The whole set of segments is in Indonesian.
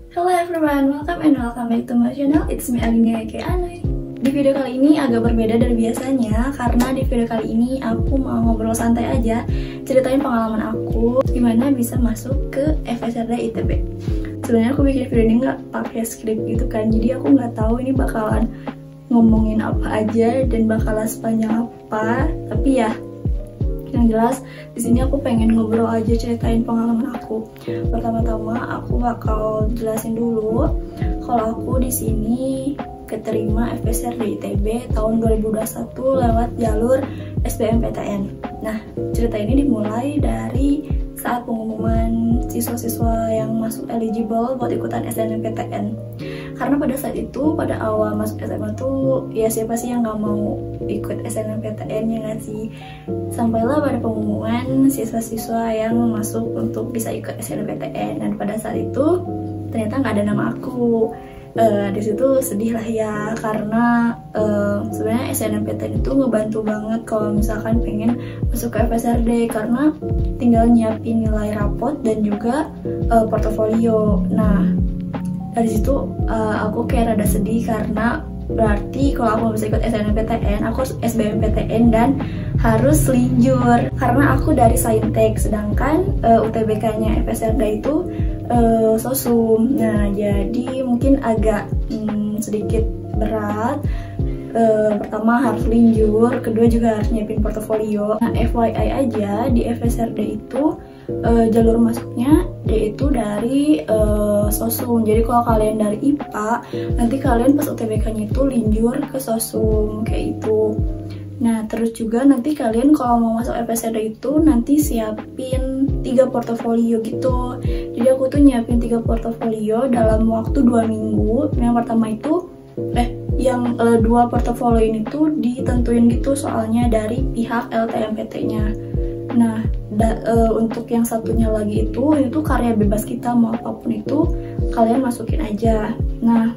Hello everyone, welcome back to my channel. It's me Alina aka Anay. Di video kali ini agak berbeda dari biasanya karena di video kali ini aku mau ngobrol santai aja, ceritain pengalaman aku gimana bisa masuk ke FSRD ITB. Sebenarnya aku bikin video ini nggak pakai skrip gitu kan, jadi aku nggak tahu ini bakalan ngomongin apa aja dan bakalan sepanjang apa. Tapi ya, yang jelas di sini aku pengen ngobrol aja, ceritain pengalaman aku. Pertama-tama aku bakal jelasin dulu kalau aku di sini keterima FSRD ITB tahun 2021 lewat jalur SBMPTN. Nah, cerita ini dimulai dari saat pengumuman siswa-siswa yang masuk eligible buat ikutan SNMPTN. Karena pada saat itu, pada awal masuk SMA tuh, ya siapa sih yang gak mau ikut SNMPTN, ya gak sih? Sampailah pada pengumuman siswa-siswa yang masuk untuk bisa ikut SNMPTN. Dan pada saat itu, ternyata gak ada nama aku. Di situ sedih lah ya, karena sebenarnya SNMPTN itu ngebantu banget kalau misalkan pengen masuk ke FSRD, karena tinggal nyiapin nilai rapot dan juga portofolio. Nah, dari situ aku kayak rada sedih karena berarti kalau aku bisa ikut SNMPTN, aku harus SBMPTN dan harus linjur karena aku dari Saintek, sedangkan UTBK-nya FSRD itu sosum. Nah, jadi mungkin agak sedikit berat. Pertama harus linjur, kedua juga harus nyiapin portofolio. Nah, FYI aja, di FSRD itu jalur masuknya yaitu dari sosum. Jadi kalau kalian dari IPA, nanti kalian pas UTBK-nya itu linjur ke sosum kayak itu. Nah, terus juga nanti kalian kalau mau masuk FSRD itu nanti siapin 3 portofolio gitu. Jadi aku tuh nyiapin 3 portofolio dalam waktu 2 minggu. Yang pertama itu yang 2 portofolio ini tuh ditentuin gitu soalnya dari pihak LTMPT-nya. Nah, untuk yang satunya lagi itu karya bebas kita, mau apapun itu kalian masukin aja. Nah,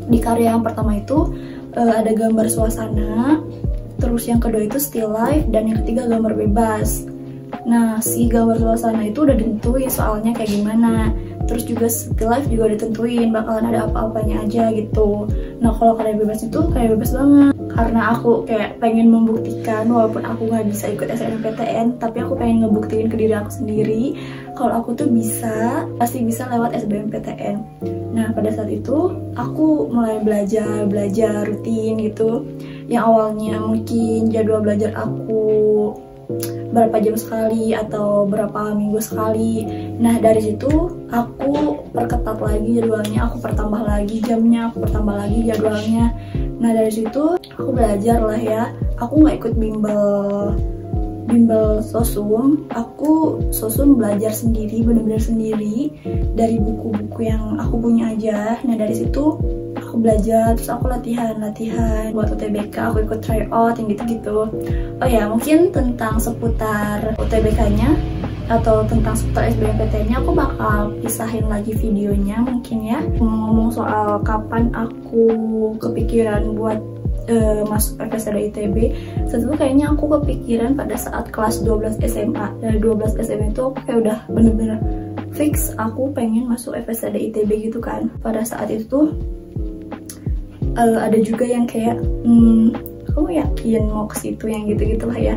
di karya yang pertama itu ada gambar suasana, terus yang kedua itu still life, dan yang ketiga gambar bebas. Nah, si gambar suasana itu udah ditentuin soalnya kayak gimana. Terus juga still life juga ditentuin bakalan ada apa-apanya aja gitu. Nah, kalau karya bebas itu kayak bebas banget. Karena aku kayak pengen membuktikan, walaupun aku nggak bisa ikut SNMPTN, tapi aku pengen ngebuktiin ke diri aku sendiri kalau aku tuh pasti bisa lewat SBMPTN. Nah, pada saat itu aku mulai belajar rutin gitu. Yang awalnya mungkin jadwal belajar aku berapa jam sekali atau berapa minggu sekali. Nah, dari situ aku perketat lagi jadwalnya, aku pertambah lagi jamnya, aku pertambah lagi jadwalnya. Nah, dari situ aku belajar lah ya. Aku nggak ikut bimbel sosum, aku sosum belajar sendiri, bener-bener sendiri dari buku-buku yang aku punya aja. Nah, dari situ aku belajar, terus aku latihan buat UTBK, aku ikut tryout yang gitu-gitu. Oh ya, mungkin tentang seputar UTBK-nya atau tentang seputar SBMPTN-nya aku bakal pisahin lagi videonya mungkin ya. Ngomong soal kapan aku kepikiran buat masuk FSRD ITB, setelah kayaknya aku kepikiran pada saat kelas 12 SMA. Dari 12 SMA itu aku kayak udah bener-bener fix aku pengen masuk FSRD ITB gitu kan. Pada saat itu ada juga yang kayak kamu yakin mau ke situ, yang gitu-gitu lah ya.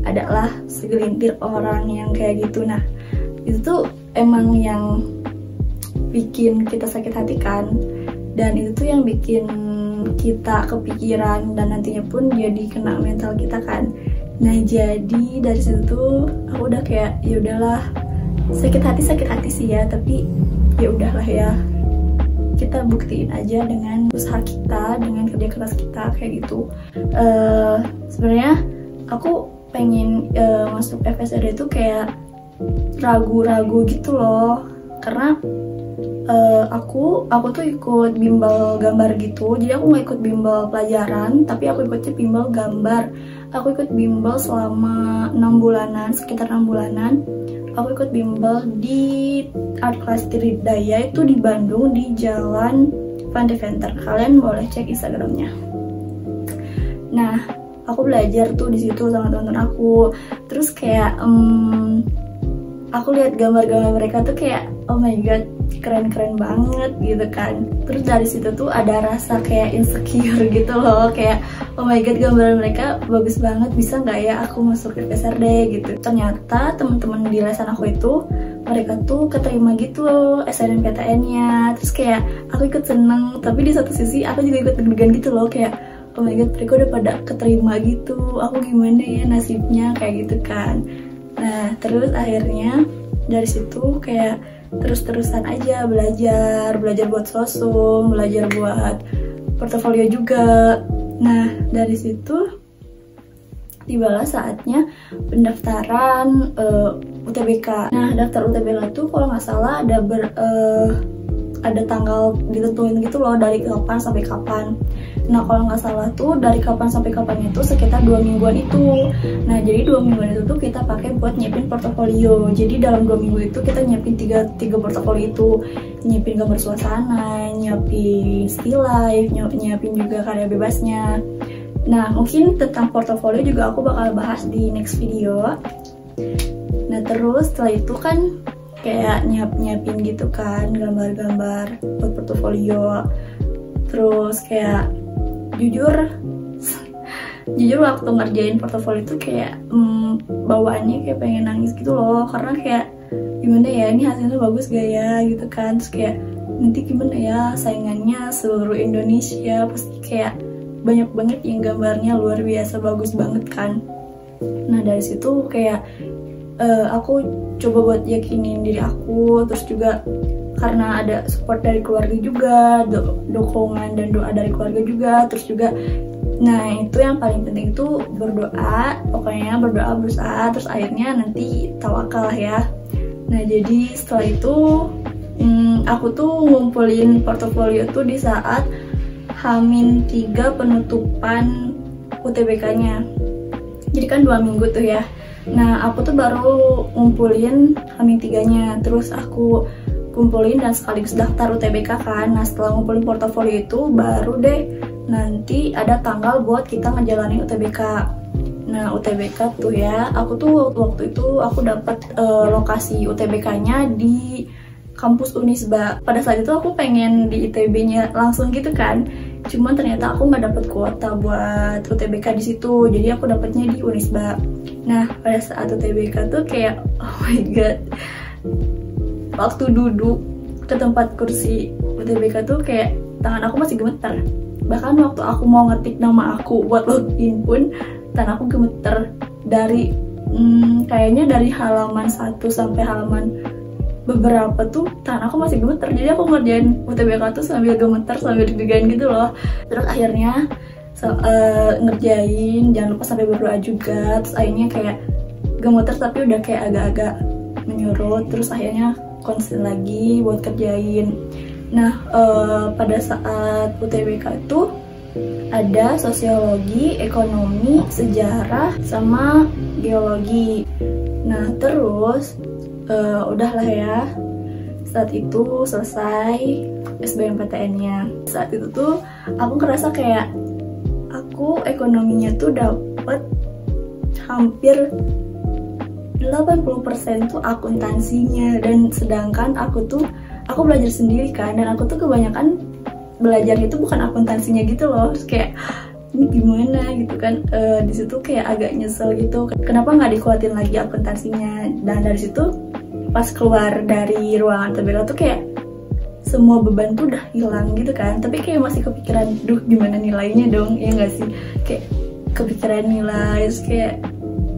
Adalah segelintir orang yang kayak gitu. Nah, itu tuh emang yang bikin kita sakit hati kan, dan itu tuh yang bikin kita kepikiran dan nantinya pun jadi kena mental kita kan. Nah, jadi dari situ aku udah kayak ya udahlah, sakit hati sih ya, tapi ya udahlah ya, kita buktiin aja dengan usaha kita, dengan kerja keras kita kayak gitu. Sebenarnya aku pengen masuk FSRD itu kayak ragu-ragu gitu loh, karena aku tuh ikut bimbel gambar gitu. Jadi aku nggak ikut bimbel pelajaran, tapi aku ikutnya bimbel gambar. Aku ikut bimbel selama 6 bulanan, sekitar 6 bulanan. Aku ikut bimbel di Art Class Tridaya, itu di Bandung, di Jalan Van Deventer. Kalian boleh cek Instagramnya. Nah, aku belajar tuh di situ sama teman-teman aku. Terus kayak aku lihat gambar-gambar mereka tuh kayak oh my god, keren-keren banget gitu kan. Terus dari situ tuh ada rasa kayak insecure gitu loh, kayak oh my god, gambaran mereka bagus banget, bisa nggak ya aku masuk ke PSRD gitu. Ternyata teman-teman di lesan aku itu mereka tuh keterima gitu loh SNMPTN-nya. Terus kayak aku ikut seneng, tapi di satu sisi aku juga ikut deg-degan gitu loh, kayak oh my god, mereka udah pada keterima gitu, aku gimana ya nasibnya kayak gitu kan. Nah terus akhirnya dari situ kayak terus-terusan aja belajar buat sosum, belajar buat portofolio juga. Nah dari situ tibalah saatnya pendaftaran UTBK. Nah daftar UTBK tuh kalau nggak salah ada tanggal ditentuin gitu loh, dari kapan sampai kapan. Nah kalau nggak salah tuh dari kapan sampai kapan itu sekitar 2 mingguan itu. Nah jadi 2 mingguan itu tuh kita pakai buat nyiapin portofolio. Jadi dalam 2 minggu itu kita nyiapin tiga portofolio itu, nyiapin gambar suasana, nyiapin still life, nyiapin juga karya bebasnya. Nah mungkin tentang portofolio juga aku bakal bahas di next video. Nah terus setelah itu kan kayak nyiapin gitu kan gambar-gambar buat portofolio. Terus kayak jujur waktu ngerjain portofolio itu kayak bawaannya kayak pengen nangis gitu loh, karena kayak gimana ya, ini hasilnya bagus gak ya gitu kan. Terus kayak nanti gimana ya saingannya seluruh Indonesia, pasti kayak banyak banget yang gambarnya luar biasa bagus banget kan. Nah dari situ kayak aku coba buat yakinin diri aku, terus juga karena ada support dari keluarga juga, dukungan dan doa dari keluarga juga, terus juga nah itu yang paling penting itu berdoa, pokoknya berdoa berusaha, terus akhirnya nanti tawakal ya. Nah jadi setelah itu aku tuh ngumpulin portofolio tuh di saat H-3 penutupan UTBK-nya. Jadi kan 2 minggu tuh ya. Nah aku tuh baru ngumpulin H-3-nya, terus aku kumpulin dan sekaligus daftar UTBK kan. Nah setelah ngumpulin portofolio itu baru deh nanti ada tanggal buat kita ngejalanin UTBK. Nah UTBK tuh ya, aku tuh waktu itu aku dapat lokasi UTBK-nya di kampus Unisba. Pada saat itu aku pengen di ITB-nya langsung gitu kan, cuman ternyata aku nggak dapet kuota buat UTBK di situ, jadi aku dapetnya di Unisba. Nah pada saat UTBK tuh kayak oh my god, waktu duduk ke tempat kursi UTBK tuh kayak tangan aku masih gemeter. Bahkan waktu aku mau ngetik nama aku buat login pun tangan aku gemeter. Dari kayaknya dari halaman 1 sampai halaman beberapa tuh tangan aku masih gemeter. Jadi aku ngerjain UTBK tuh sambil gemeter, sambil deg-degan gitu loh. Terus akhirnya ngerjain, jangan lupa sampai berdoa juga. Terus akhirnya kayak gemeter tapi udah kayak agak-agak menyurut. Terus akhirnya konsen lagi buat kerjain. Nah pada saat UTBK itu ada sosiologi, ekonomi, sejarah, sama geologi. Nah terus udahlah ya, saat itu selesai SBMPTN-nya. Saat itu tuh aku ngerasa kayak aku ekonominya tuh dapet hampir 80% tuh akuntansinya, dan sedangkan aku belajar sendiri kan, dan aku tuh kebanyakan belajar itu bukan akuntansinya gitu loh. Terus kayak ini gimana gitu kan, di situ kayak agak nyesel gitu, kenapa nggak dikuatin lagi akuntansinya. Dan dari situ pas keluar dari ruangan UTBK tuh kayak semua beban tuh udah hilang gitu kan, tapi kayak masih kepikiran, duh gimana nilainya dong, ya nggak sih, kayak kepikiran nilai, terus kayak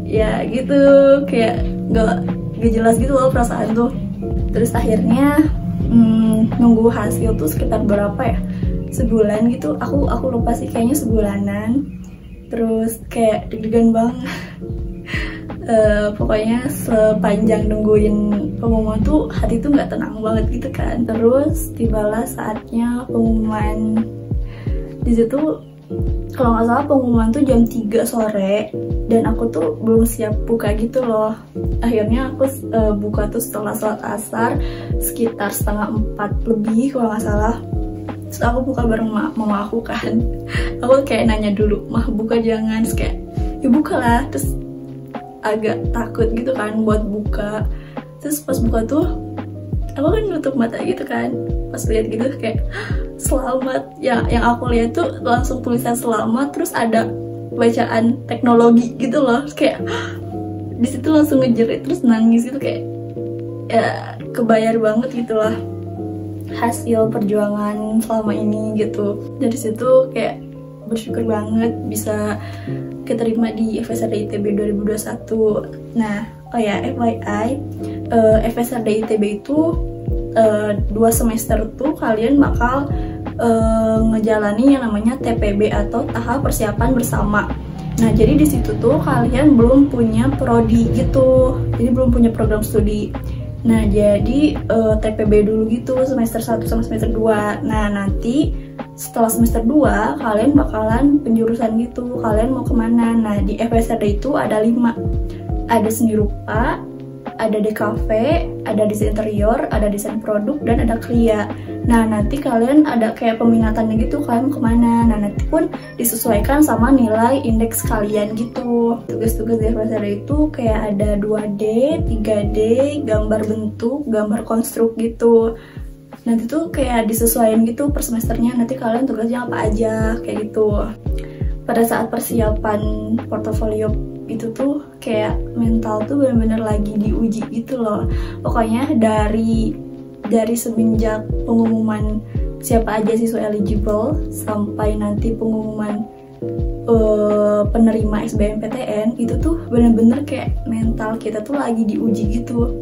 ya gitu, kayak nggak jelas gitu loh perasaan tuh. Terus akhirnya nunggu hasil tuh sekitar berapa ya, sebulan gitu, aku lupa sih, kayaknya sebulanan. Terus kayak deg-degan banget. Pokoknya sepanjang nungguin pengumuman tuh hati tuh nggak tenang banget gitu kan. Terus tibalah saatnya pengumuman. Di situ kalau nggak salah pengumuman tuh jam 3 sore, dan aku tuh belum siap buka gitu loh. Akhirnya aku buka tuh setelah sholat asar sekitar 3:30 lebih kalau nggak salah. Terus aku buka bareng mama aku kan. Aku kayak nanya dulu, mah buka jangan, terus kayak ya buka lah. Terus agak takut gitu kan buat buka. Terus pas buka tuh aku kan nutup mata gitu kan, pas lihat gitu kayak selamat. Yang aku lihat tuh langsung tulisan selamat, terus ada bacaan teknologi gitu loh. Kayak di situ langsung ngejerit terus nangis gitu, kayak ya kebayar banget gitu lah hasil perjuangan selama ini gitu. Dari situ kayak bersyukur banget bisa keterima di FSRD ITB 2021. Nah, oh ya, FYI, FSRD ITB itu 2 semester tuh kalian bakal ngejalani yang namanya TPB atau tahap persiapan bersama. Nah, jadi di situ tuh kalian belum punya prodi gitu, jadi belum punya program studi. Nah, jadi TPB dulu gitu semester 1 sama semester 2. Nah, nanti setelah semester 2 kalian bakalan penjurusan gitu, kalian mau kemana. Nah, di FSRD itu ada 5, ada seni rupa, ada DKV, ada desain interior, ada desain produk, dan ada kria. Nah, nanti kalian ada kayak peminatannya gitu, kalian mau kemana. Nah, nanti pun disesuaikan sama nilai indeks kalian gitu. Tugas-tugas di FSRD itu kayak ada 2D, 3D, gambar bentuk, gambar konstruk gitu. Nanti tuh kayak disesuaikan gitu per semesternya, nanti kalian tugasnya apa aja, kayak gitu. Pada saat persiapan portofolio itu tuh kayak mental tuh bener-bener lagi diuji gitu loh. Pokoknya dari semenjak pengumuman siapa aja siswa eligible sampai nanti pengumuman penerima SBMPTN, itu tuh bener-bener kayak mental kita tuh lagi diuji gitu.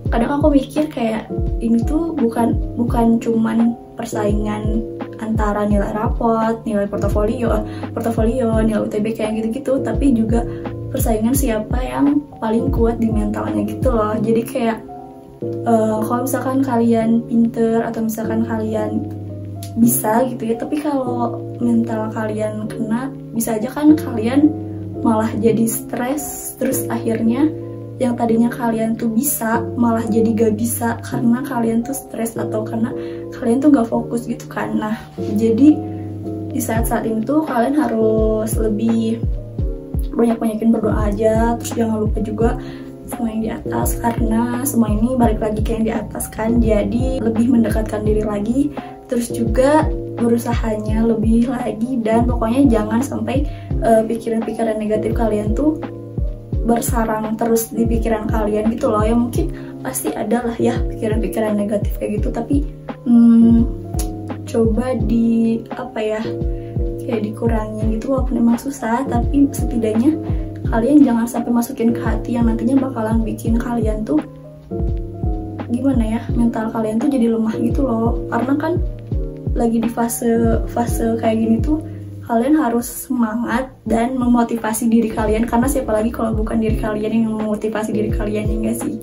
Kadang aku mikir kayak ini tuh bukan cuman persaingan antara nilai rapot, nilai portofolio, nilai UTBK kayak gitu-gitu, tapi juga persaingan siapa yang paling kuat di mentalnya gitu loh. Jadi kayak kalau misalkan kalian pinter atau misalkan kalian bisa gitu ya, tapi kalau mental kalian kena, bisa aja kan kalian malah jadi stres, terus akhirnya yang tadinya kalian tuh bisa malah jadi gak bisa karena kalian tuh stres atau karena kalian tuh gak fokus gitu kan. Nah, jadi di saat-saat ini tuh kalian harus lebih banyakin berdoa aja, terus jangan lupa juga sama yang di atas, karena semua ini balik lagi ke yang di atas kan. Jadi lebih mendekatkan diri lagi, terus juga berusahanya lebih lagi, dan pokoknya jangan sampai pikiran-pikiran negatif kalian tuh bersarang terus di pikiran kalian gitu loh. Ya mungkin pasti ada lah ya pikiran-pikiran negatif kayak gitu, tapi coba kayak dikurangin gitu, walaupun emang susah, tapi setidaknya kalian jangan sampai masukin ke hati yang nantinya bakalan bikin kalian tuh gimana ya, mental kalian tuh jadi lemah gitu loh. Karena kan lagi di fase kayak gini tuh kalian harus semangat dan memotivasi diri kalian, karena siapa lagi kalau bukan diri kalian yang memotivasi diri kalian, ya enggak sih?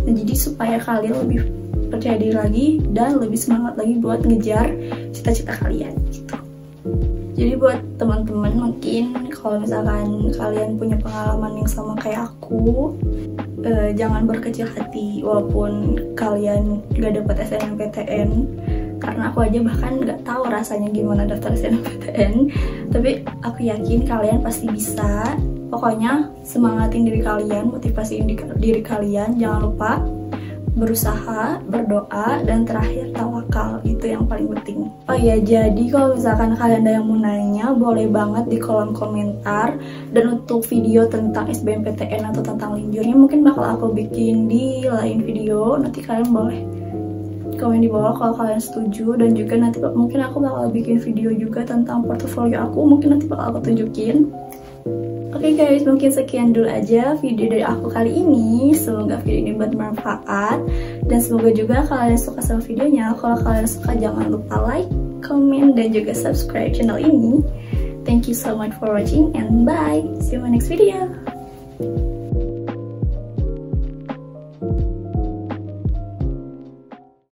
Nah, jadi supaya kalian lebih percaya diri lagi dan lebih semangat lagi buat ngejar cita-cita kalian gitu. Jadi buat teman-teman, mungkin kalau misalkan kalian punya pengalaman yang sama kayak aku, jangan berkecil hati walaupun kalian gak dapet SNMPTN, karena aku aja bahkan nggak tahu rasanya gimana daftar SNMPTN, tapi aku yakin kalian pasti bisa. Pokoknya semangatin diri kalian, motivasiin diri kalian, jangan lupa berusaha, berdoa, dan terakhir tawakal, itu yang paling penting. Oh ya, jadi kalau misalkan kalian ada yang mau nanya, boleh banget di kolom komentar. Dan untuk video tentang SBMPTN atau tentang linjurnya mungkin bakal aku bikin di lain video, nanti kalian boleh komen di bawah kalau kalian setuju. Dan juga nanti mungkin aku bakal bikin video juga tentang portofolio aku, mungkin nanti bakal aku tunjukin. Oke guys, mungkin sekian dulu aja video dari aku kali ini. Semoga video ini bermanfaat, dan semoga juga kalian suka sama videonya. Kalau kalian suka, jangan lupa like, comment, dan juga subscribe channel ini. Thank you so much for watching, and bye. See you in my next video.